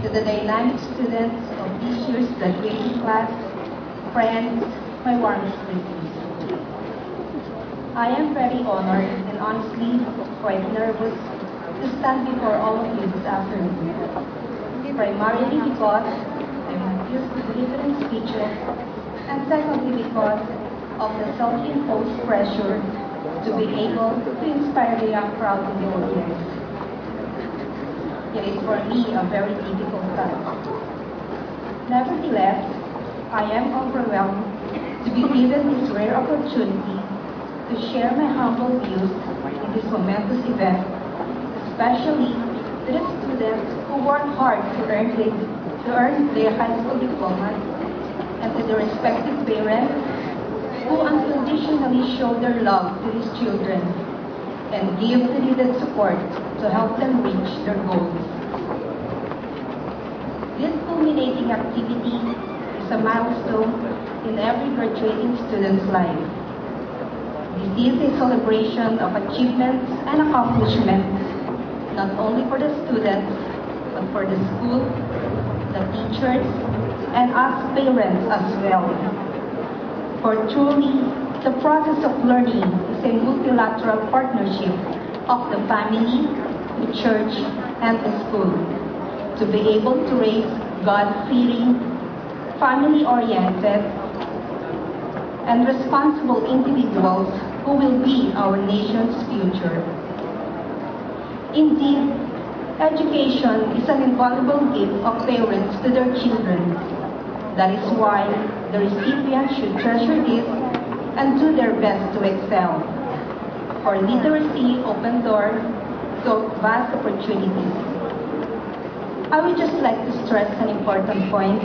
to the dynamic students of this year's graduating class, friends, my warmest greetings. I am very honored and honestly quite nervous to stand before all of you this afternoon. Primarily because I'm used to delivering speeches, and secondly because of the self-imposed pressure to be able to inspire the young crowd in the audience. It is for me a very difficult task. Nevertheless, I am overwhelmed to be given this rare opportunity to share my humble views in this momentous event, especially to the students who work hard to earn their high school diplomas, and to the respective parents who unconditionally show their love to these children and give the needed support to help them reach their goals. This culminating activity is a milestone in every graduating student's life. This is a celebration of achievements and accomplishments, not only for the students, but for the school, the teachers, and us parents as well. For truly, the process of learning is a multilateral partnership of the family, the church, and the school to be able to raise God-fearing, family-oriented, and responsible individuals who will be our nation's future. Indeed, education is an invaluable gift of parents to their children. That is why the recipients should treasure this and do their best to excel. For literacy opens doors to vast opportunities. I would just like to stress an important point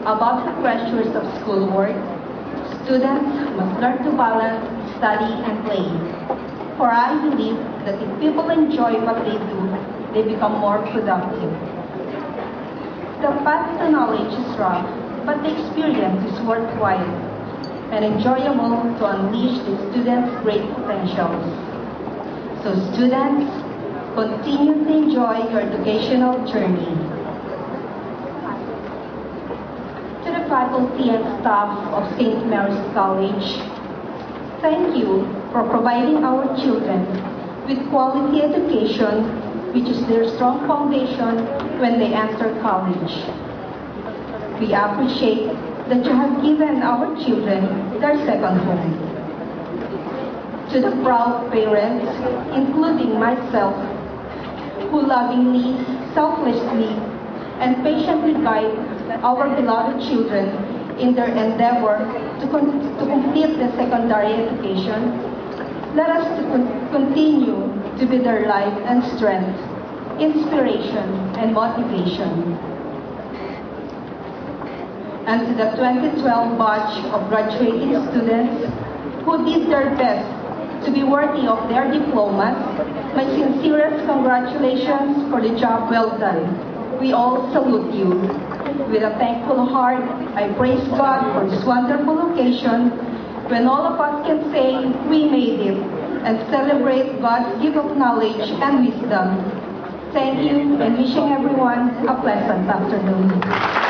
about the pressures of schoolwork. Students must learn to balance study and play. For I believe that if people enjoy what they do, they become more productive. The path to knowledge is rough, but the experience is worthwhile and enjoyable to unleash the students' great potentials. So students, continue to enjoy your educational journey. To the faculty and staff of St. Mary's College, thank you for providing our children with quality education, which is their strong foundation when they enter college. We appreciate that you have given our children their second home. To the proud parents, including myself, who lovingly, selflessly, and patiently guide our beloved children in their endeavor to complete the secondary education, let us continue to be their life and strength, inspiration, and motivation. And to the 2012 batch of graduating students who did their best to be worthy of their diplomas, my sincerest congratulations for the job well done. We all salute you. With a thankful heart, I praise God for this wonderful occasion when all of us can say we made it and celebrate God's gift of knowledge and wisdom. Thank you, and wishing everyone a pleasant afternoon.